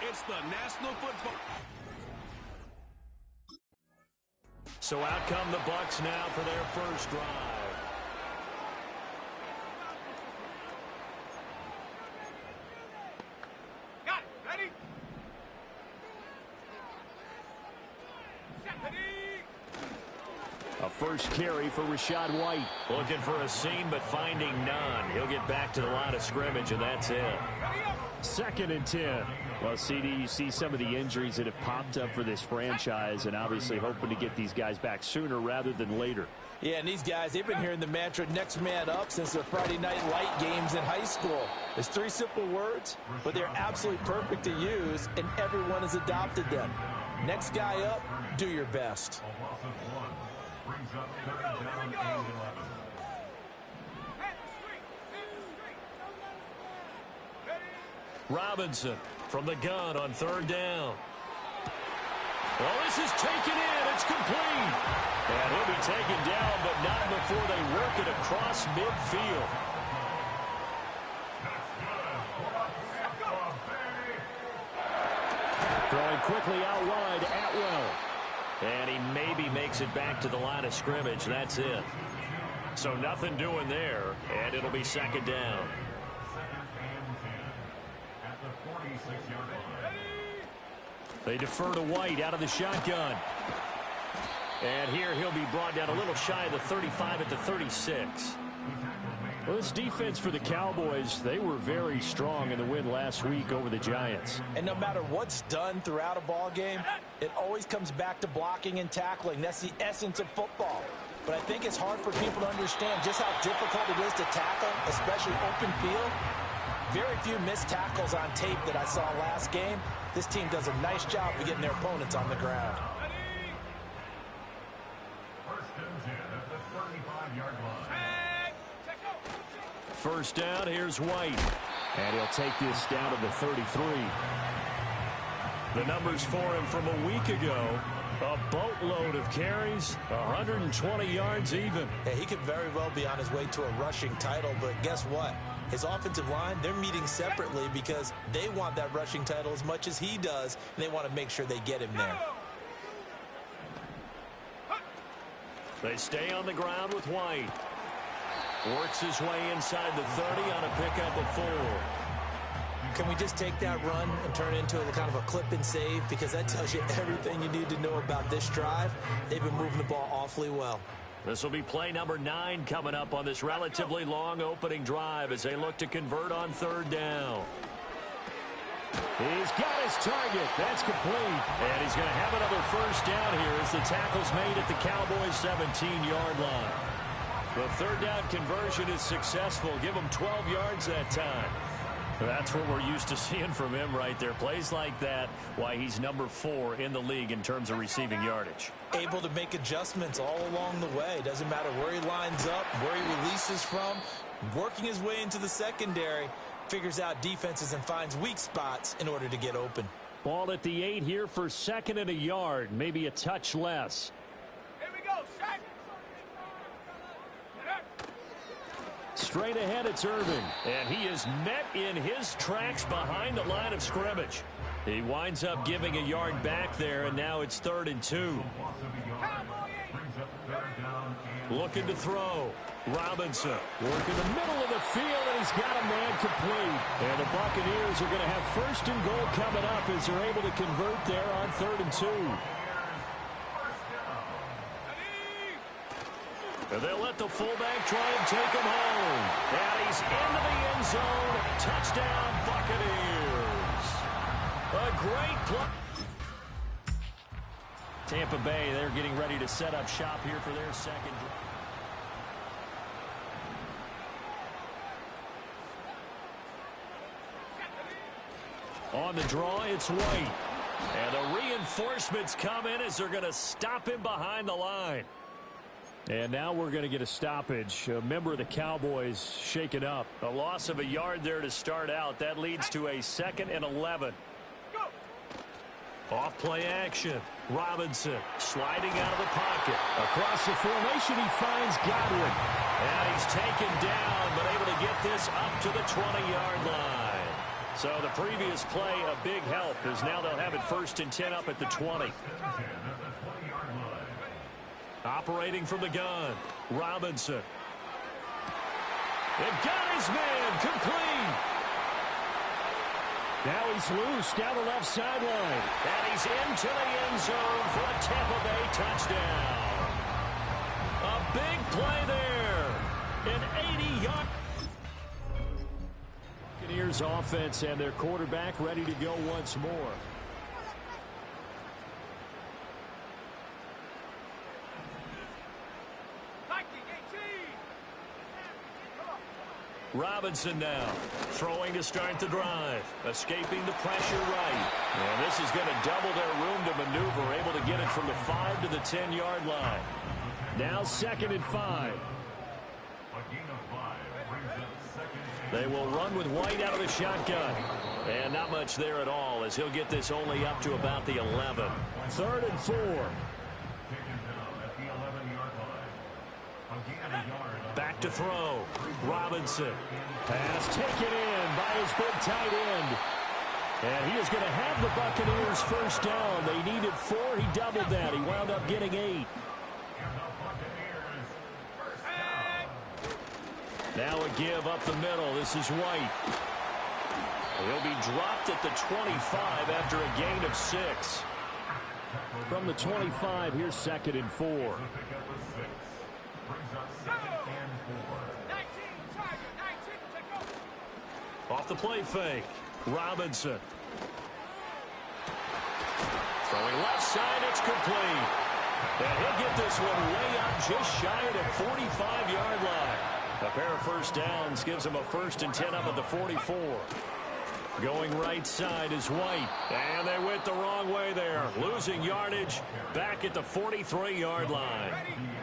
It's the National Football. So out come the Bucs now for their first drive. Got it. Ready? Set. Ready? A first carry for Rachaad White. Looking for a seam, but finding none. He'll get back to the line of scrimmage, and that's it. 2nd and 10. Well, CD, you see some of the injuries that have popped up for this franchise, and obviously hoping to get these guys back sooner rather than later. Yeah, and these guys, they've been hearing the mantra, next man up, since the Friday night light games in high school. It's 3 simple words, but they're absolutely perfect to use, and everyone has adopted them. Next guy up, do your best. Robinson from the gun on 3rd down. Well, this is taken in. It's complete. And he'll be taken down, but not before they work it across midfield. Throwing quickly out wide, Atwell. And he maybe makes it back to the line of scrimmage. That's it. So nothing doing there, and it'll be 2nd down. They defer to White out of the shotgun. And here he'll be brought down a little shy of the 35 at the 36. Well, this defense for the Cowboys, they were very strong in the win last week over the Giants. And no matter what's done throughout a ball game, it always comes back to blocking and tackling. That's the essence of football. But I think it's hard for people to understand just how difficult it is to tackle, especially open field. Very few missed tackles on tape that I saw last game. This team does a nice job of getting their opponents on the ground. First down, here's White. And he'll take this down to the 33. The numbers for him from a week ago. A boatload of carries, 120 yards even. Yeah, he could very well be on his way to a rushing title, but guess what? His offensive line, they're meeting separately because they want that rushing title as much as he does, and they want to make sure they get him there. They stay on the ground with White. Works his way inside the 30 on a pickup of 4. Can we just take that run and turn it into a kind of a clip and save? Because that tells you everything you need to know about this drive. They've been moving the ball awfully well. This will be play number 9 coming up on this relatively long opening drive as they look to convert on 3rd down. He's got his target. That's complete. And he's going to have another first down here as the tackle's made at the Cowboys' 17-yard line. The 3rd down conversion is successful. Give him 12 yards that time. That's what we're used to seeing from him right there. Plays like that, why he's number 4 in the league in terms of receiving yardage. Able to make adjustments all along the way. Doesn't matter where he lines up, where he releases from. Working his way into the secondary. Figures out defenses and finds weak spots in order to get open. Ball at the 8 here for 2nd and a yard. Maybe a touch less. Here we go. Set. Straight ahead, it's Irving. And he is met in his tracks behind the line of scrimmage. He winds up giving a yard back there, and now it's 3rd and 2. Looking to throw. Robinson working the middle of the field, and he's got a man complete. And the Buccaneers are going to have 1st and goal coming up as they're able to convert there on 3rd and 2. And they'll let the fullback try and take him home. And he's into the end zone. Touchdown, Buccaneers. A great play. Tampa Bay, they're getting ready to set up shop here for their second drive. On the draw, it's White. And the reinforcements come in as they're going to stop him behind the line. And now we're going to get a stoppage. A member of the Cowboys shaken up. A loss of a yard there to start out. That leads to a 2nd and 11. Off play action. Robinson sliding out of the pocket. Across the formation, he finds Godwin. And he's taken down, but able to get this up to the 20-yard line. So the previous play, a big help, as now they'll have it 1st and 10 up at the 20. Operating from the gun, Robinson. And got his man, complete. Now he's loose down the left sideline. And he's into the end zone for a Tampa Bay touchdown. A big play there. An 80-yard. Buccaneers offense and their quarterback ready to go once more. Robinson now throwing to start the drive, escaping the pressure right. And this is going to double their room to maneuver, able to get it from the 5 to the 10-yard line. Now 2nd and 5. They will run with White out of the shotgun. And not much there at all, as he'll get this only up to about the 11. 3rd and 4. Back to throw. Robinson. Pass taken in by his big tight end. And he is going to have the Buccaneers 1st down. They needed 4. He doubled that. He wound up getting 8. Now a give up the middle. This is White. He'll be dropped at the 25 after a gain of 6. From the 25, here's 2nd and 4. Off the play fake. Robinson. Throwing left side, it's complete. And he'll get this one way up just shy of the 45-yard line. A pair of 1st downs gives him a 1st and 10 up at the 44. Going right side is White. And they went the wrong way there. Losing yardage back at the 43-yard line.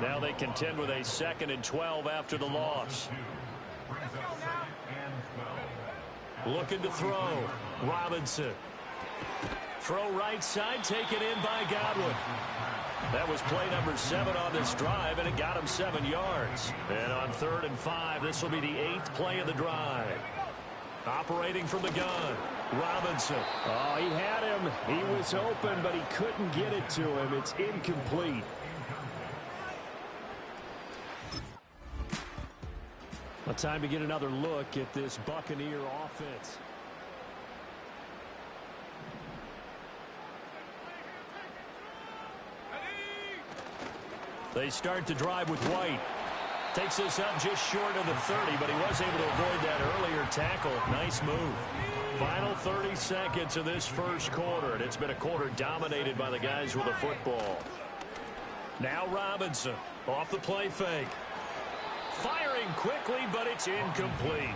Now they contend with a 2nd and 12 after the loss. Looking to throw. Robinson. Throw right side, taken in by Godwin. That was play number 7 on this drive, and it got him 7 yards. And on 3rd and 5, this will be the 8th play of the drive. Operating from the gun, Robinson. Oh, he had him. He was open, but he couldn't get it to him. It's incomplete. Well, time to get another look at this Buccaneer offense. They start to drive with White. Takes this up just short of the 30, but he was able to avoid that earlier tackle. Nice move. Final 30 seconds of this 1st quarter, and it's been a quarter dominated by the guys with the football. Now Robinson off the play fake. Firing quickly, but it's incomplete.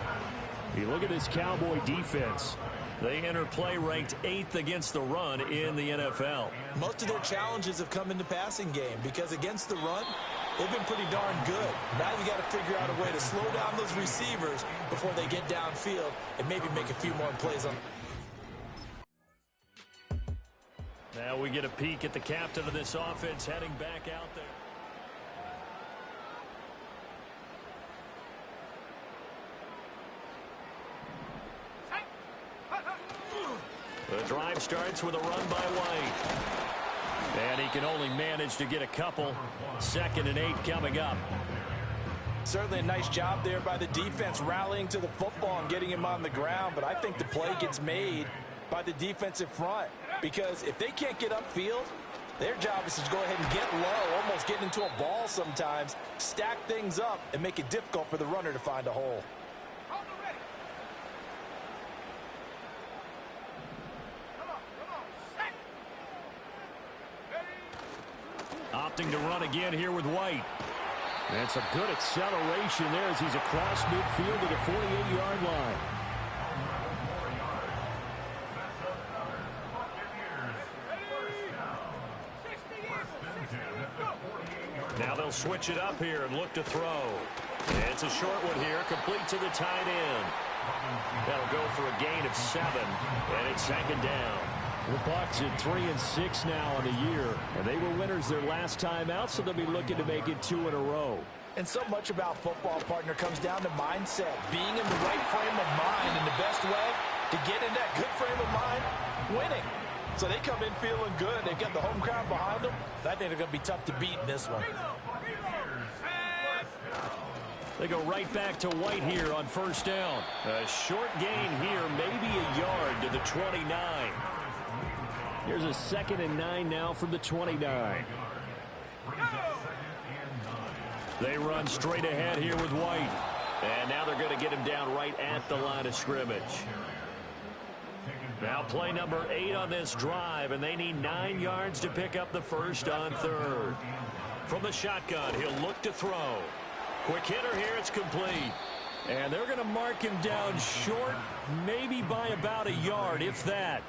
You look at this Cowboy defense. They enter play ranked 8th against the run in the NFL. Most of their challenges have come in the passing game because against the run, they've been pretty darn good. Now you got to figure out a way to slow down those receivers before they get downfield and maybe make a few more plays on. Now we get a peek at the captain of this offense heading back out there. The drive starts with a run by White. And he can only manage to get a couple. 2nd and 8 coming up. Certainly a nice job there by the defense rallying to the football and getting him on the ground. But I think the play gets made by the defensive front. Because if they can't get upfield, their job is to go ahead and get low, almost get into a ball sometimes, stack things up, and make it difficult for the runner to find a hole. Opting to run again here with White. That's a good acceleration there as he's across midfield to the 48-yard line. Now they'll switch it up here and look to throw. It's a short one here, complete to the tight end. That'll go for a gain of 7, and it's 2nd down. The Bucs at 3-6 now on the year, and they were winners their last time out, so they'll be looking to make it 2 in a row. And so much about football, partner, comes down to mindset. Being in the right frame of mind, and the best way to get in that good frame of mind, winning. So they come in feeling good. They've got the home crowd behind them. I think they're going to be tough to beat in this one. They go right back to White here on first down. A short gain here, maybe a yard to the 29. Here's a 2nd and 9 now from the 29. They run straight ahead here with White. And now they're going to get him down right at the line of scrimmage. Now play number 8 on this drive, and they need 9 yards to pick up the first on third. From the shotgun, he'll look to throw. Quick hitter here, it's complete. And they're going to mark him down short, maybe by about a yard, if that.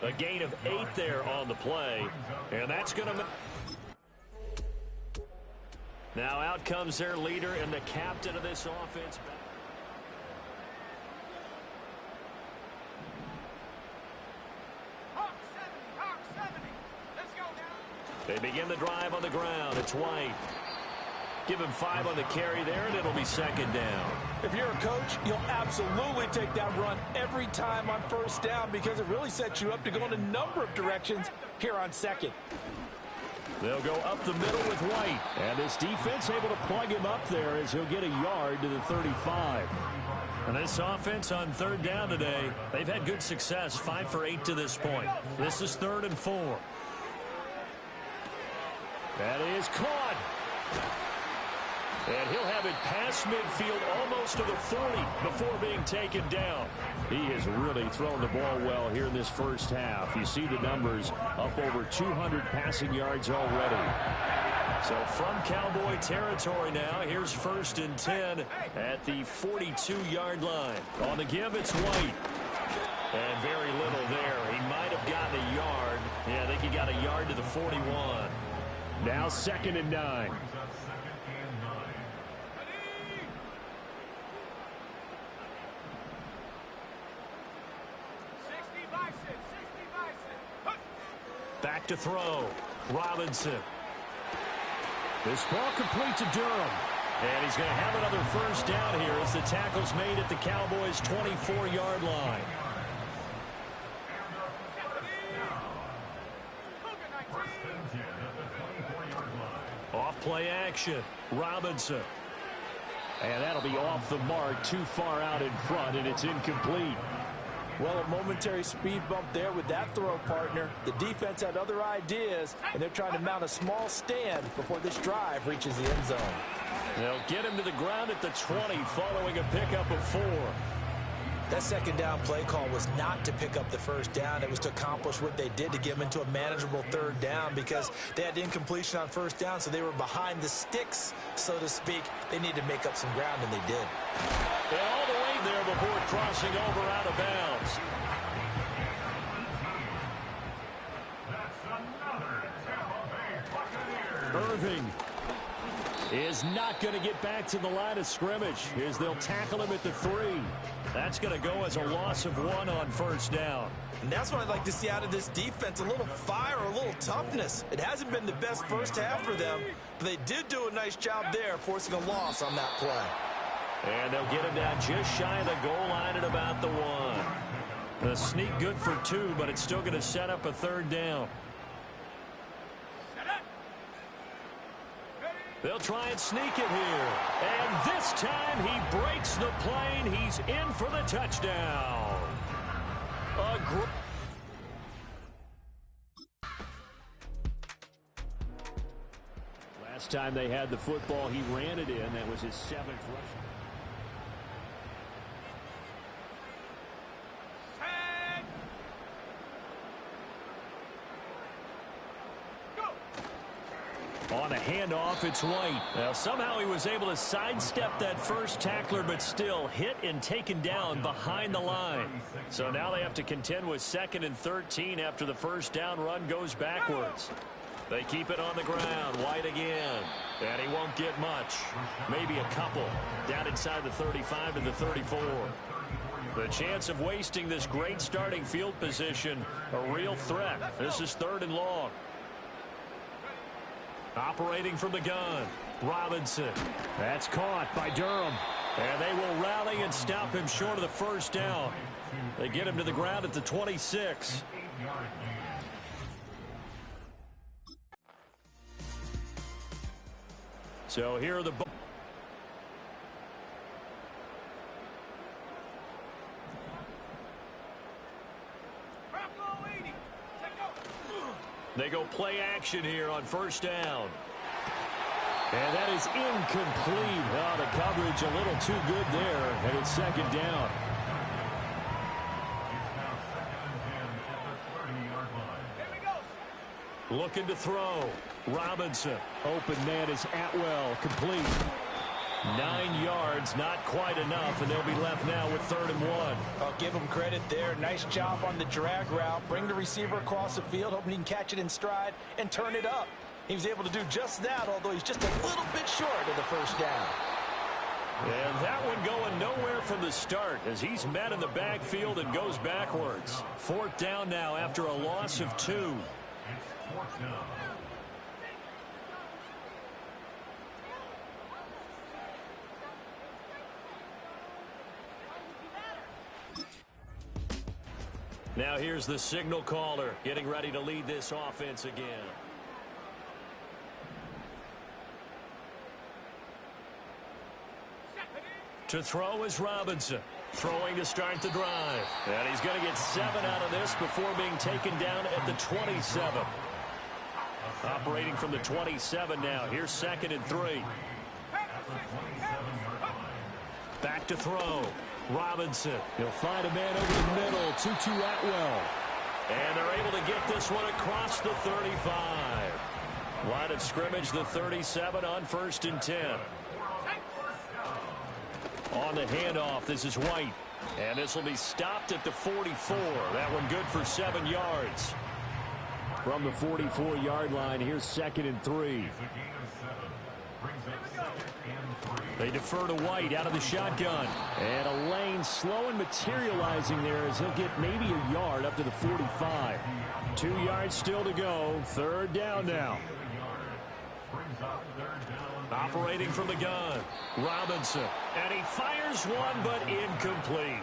A gain of 8 there on the play. And that's going to... Now out comes their leader and the captain of this offense. They begin the drive on the ground. It's White. Give him 5 on the carry there, and it'll be 2nd down. If you're a coach, you'll absolutely take that run every time on first down because it really sets you up to go in a number of directions here on 2nd. They'll go up the middle with White. And this defense able to plug him up there as he'll get a yard to the 35. And this offense on 3rd down today, they've had good success, 5 for 8 to this point. This is 3rd and 4. That is caught. And he'll have it past midfield almost to the 40 before being taken down. He has really thrown the ball well here in this first half. You see the numbers, up over 200 passing yards already. So from Cowboy territory now, here's 1st and 10 at the 42-yard line. On the give, it's White. And very little there. He might have gotten a yard. Yeah, I think he got a yard to the 41. Now 2nd and 9. Back to throw. Robinson. This ball complete to Durham. And he's going to have another first down here as the tackle's made at the Cowboys' 24-yard line. Off play action. Robinson. And that'll be off the mark, too far out in front, and it's incomplete. Well, a momentary speed bump there with that throw, partner. The defense had other ideas, and they're trying to mount a small stand before this drive reaches the end zone. They'll get him to the ground at the 20 following a pickup of 4. That 2nd down play call was not to pick up the first down. It was to accomplish what they did to get them into a manageable 3rd down because they had incompletion on first down, so they were behind the sticks, so to speak. They needed to make up some ground, and they did. And all the way there before crossing over out of bounds. Irving is not going to get back to the line of scrimmage as they'll tackle him at the 3. That's going to go as a loss of 1 on first down. And that's what I'd like to see out of this defense, a little fire, a little toughness. It hasn't been the best first half for them, but they did do a nice job there forcing a loss on that play. And they'll get him down just shy of the goal line at about the 1. A sneak good for 2, but it's still going to set up a 3rd down. They'll try and sneak it here. And this time he breaks the plane. He's in for the touchdown. Last time they had the football, he ran it in. That was his 7th rush. On a handoff, it's White. Now, somehow he was able to sidestep that first tackler, but still hit and taken down behind the line. So now they have to contend with 2nd and 13 after the first down run goes backwards. They keep it on the ground. White again. And he won't get much. Maybe a couple. Down inside the 35 to the 34. The chance of wasting this great starting field position, a real threat. This is 3rd and long. Operating from the gun. Robinson. That's caught by Durham. And they will rally and stop him short of the first down. They get him to the ground at the 26. So here are the They go play action here on first down. And that is incomplete. Oh, the coverage a little too good there, and it's second down. Looking to throw. Robinson. Open man is Atwell. Complete. 9 yards, not quite enough, and they'll be left now with 3rd and 1. I'll give him credit there. Nice job on the drag route. Bring the receiver across the field, hoping he can catch it in stride and turn it up. He was able to do just that, although he's just a little bit short of the first down. And that one going nowhere from the start as he's met in the backfield and goes backwards. 4th down now after a loss of 2. Now here's the signal caller getting ready to lead this offense again. To throw is Robinson. Throwing to start the drive. And he's going to get 7 out of this before being taken down at the 27. Operating from the 27 now. Here's 2nd and 3. Back to throw. Robinson. He'll find a man over the middle. 2-2 Atwell. And they're able to get this one across the 35. Line of scrimmage, the 37 on 1st and 10. On the handoff, this is White. And this will be stopped at the 44. That one good for 7 yards. From the 44-yard line, here's 2nd and 3. They defer to White out of the shotgun. And a lane slow and materializing there as he'll get maybe a yard up to the 45. 2 yards still to go. 3rd down now. Operating from the gun. Robinson. And he fires one, but incomplete.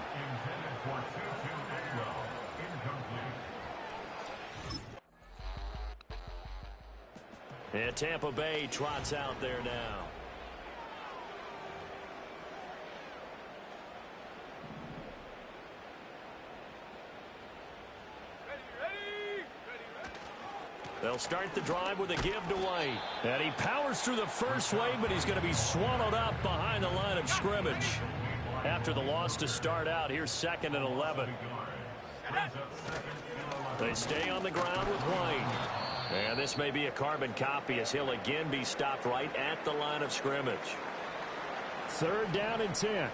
And Tampa Bay trots out there now. They'll start the drive with a give to White. And he powers through the first wave, but he's going to be swallowed up behind the line of scrimmage. After the loss to start out, here's 2nd and 11. They stay on the ground with White. And this may be a carbon copy as he'll again be stopped right at the line of scrimmage. 3rd down and 10.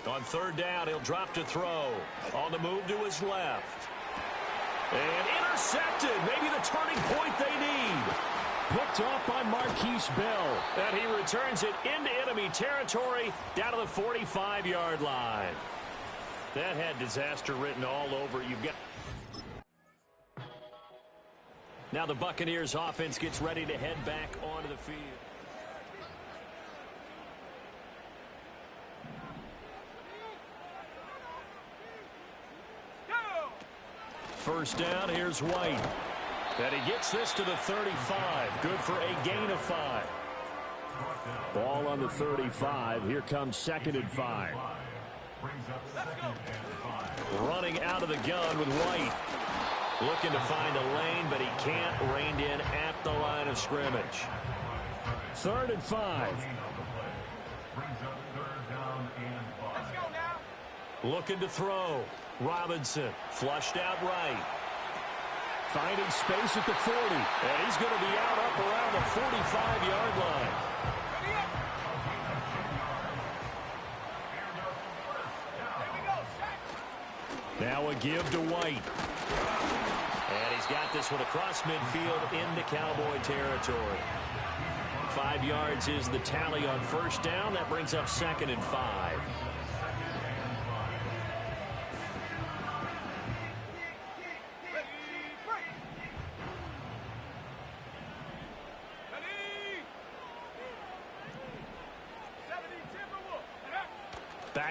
On 3rd down, he'll drop to throw. On the move to his left. And intercepted. Maybe the turning point they need. Picked off by Marquise Bell. And he returns it into enemy territory down to the 45-yard line. That had disaster written all over it. You've got... Now the Buccaneers offense gets ready to head back onto the field. First down, here's White. And he gets this to the 35. Good for a gain of 5. Ball on the 35. Here comes 2nd and 5. Running out of the gun with White. Looking to find a lane, but he can't. Reined in at the line of scrimmage. 3rd and 5. Looking to throw. Robinson flushed out right. Finding space at the 40. And he's going to be out up around the 45-yard line. Now a give to White. And he's got this one across midfield into Cowboy territory. 5 yards is the tally on first down. That brings up 2nd and 5.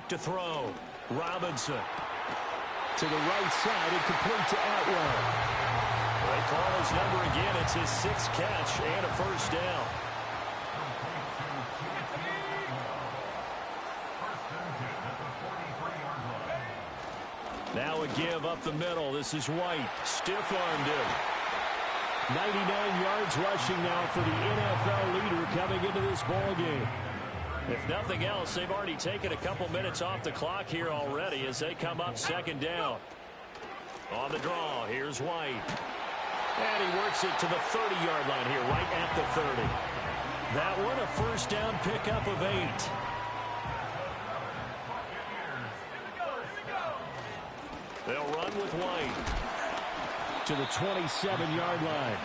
back to throw. Robinson. To the right side and complete to Atwell. They call his number again. It's his 6th catch and a first down. Now a give up the middle. This is White. Stiff-armed him. 99 yards rushing now for the NFL leader coming into this ball game. If nothing else, they've already taken a couple minutes off the clock here already as they come up 2nd down. On the draw, here's White. And he works it to the 30-yard line here, right at the 30. That one, a first down pickup of 8. They'll run with White. To the 27-yard line.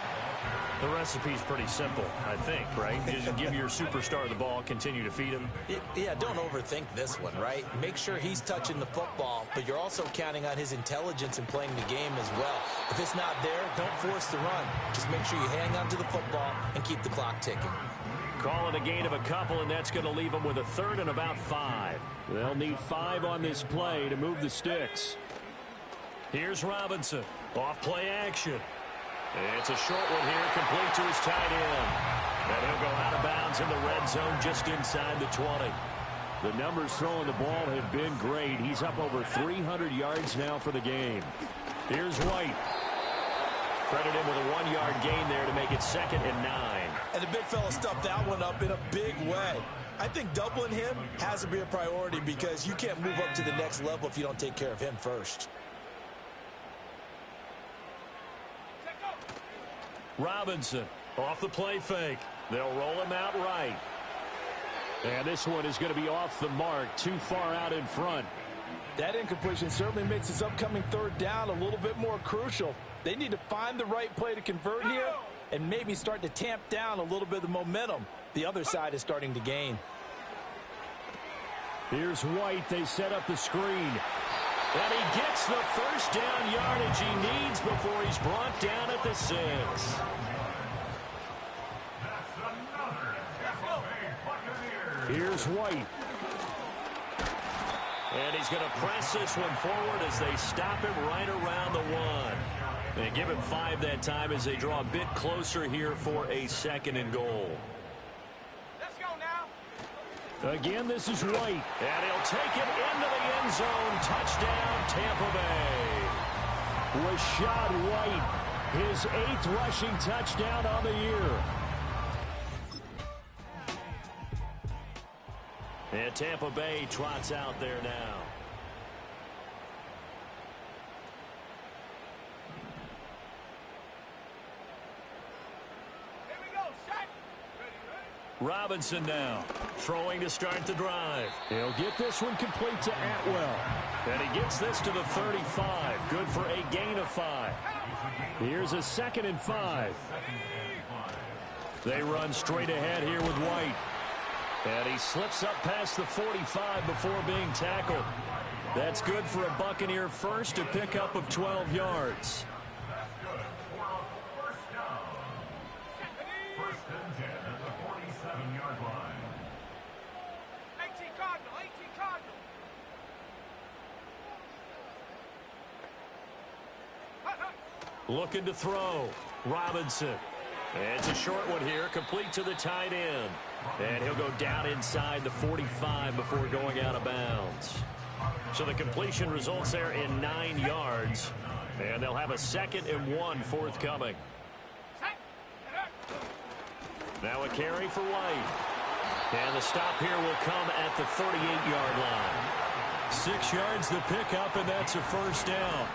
The recipe's pretty simple, I think, right? Just give your superstar the ball, continue to feed him. Yeah, don't overthink this one, right? Make sure he's touching the football, but you're also counting on his intelligence in playing the game as well. If it's not there, don't force the run. Just make sure you hang on to the football and keep the clock ticking. Call it a gain of a couple, and that's going to leave them with a 3rd and about 5. They'll need 5 on this play to move the sticks. Here's Robinson. Off play action. It's a short one here, complete to his tight end. And he'll go out of bounds in the red zone just inside the 20. The numbers throwing the ball have been great. He's up over 300 yards now for the game. Here's White. Credit him with a 1-yard gain there to make it 2nd and 9. And the big fella stuffed that one up in a big way. I think doubling him has to be a priority because you can't move up to the next level if you don't take care of him first. Robinson off the play fake. They'll roll him out right. And this one is going to be off the mark, too far out in front. That incompletion certainly makes his upcoming 3rd down a little bit more crucial. They need to find the right play to convert here and maybe start to tamp down a little bit of the momentum the other side is starting to gain. Here's White. They set up the screen. And he gets the first down yardage he needs before he's brought down at the 6. Here's White. And he's going to press this one forward as they stop him right around the 1. They give him 5 that time as they draw a bit closer here for a 2nd and goal. Let's go now. Again, this is White. And he'll take it into the end zone. Touchdown, Tampa Bay. Rashad White, his 8th rushing touchdown on the year. And Tampa Bay trots out there now. Here we go. Set. Ready. Robinson now, throwing to start the drive. He'll get this one complete to Atwell. And he gets this to the 35. Good for a gain of 5. Here's a 2nd and 5. They run straight ahead here with White. And he slips up past the 45 before being tackled. That's good for a Buccaneer first, to pick up of 12 yards. First and 10 at the 47-yard line. 18 Cardinal. 18 Cardinal. Looking to throw. Robinson. And it's a short one here, complete to the tight end. And he'll go down inside the 45 before going out of bounds. So the completion results there in 9 yards. And they'll have a 2nd and 1 forthcoming. Now a carry for White. And the stop here will come at the 38-yard line. 6 yards the pickup, and that's a first down.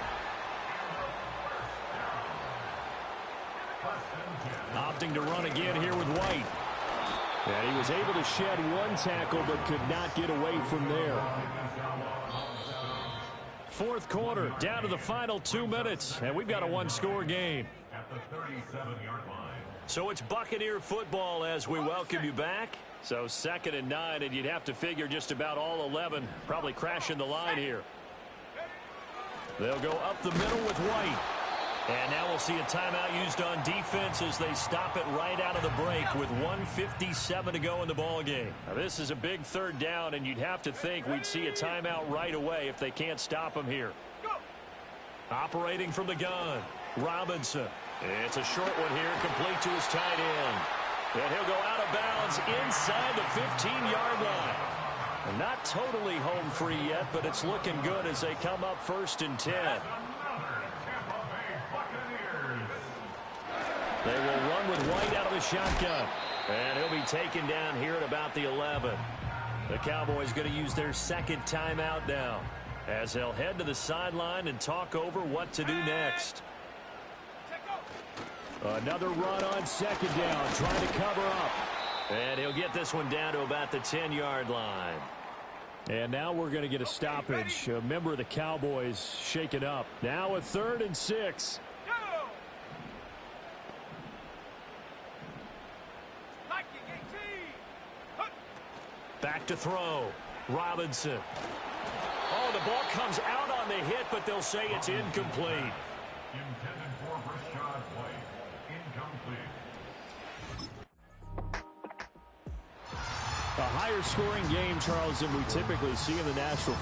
Opting to run again here with White. And he was able to shed 1 tackle but could not get away from there. 4th quarter, down to the final 2 minutes, and we've got a 1-score game. At the 37-yard line. So it's Buccaneer football as we welcome you back. So 2nd and 9, and you'd have to figure just about all 11 probably crashing the line here. They'll go up the middle with White. And now we'll see a timeout used on defense as they stop it right out of the break with 1:57 to go in the ballgame. Now, this is a big third down, and you'd have to think we'd see a timeout right away if they can't stop him here. Operating from the gun, Robinson. It's a short one here, complete to his tight end. And he'll go out of bounds inside the 15-yard line. And not totally home free yet, but it's looking good as they come up 1st and 10. They will run with White out of the shotgun. And he'll be taken down here at about the 11. The Cowboys going to use their second timeout now, as they'll head to the sideline and talk over what to do next. Another run on 2nd down, trying to cover up. And he'll get this one down to about the 10-yard line. And now we're going to get a stoppage. A member of the Cowboys shaken up. Now a 3rd and 6. Back to throw. Robinson. Oh, the ball comes out on the hit, but they'll say it's incomplete. Intended for Rashad White. Incomplete. A higher scoring game, Charles, than we typically see in the National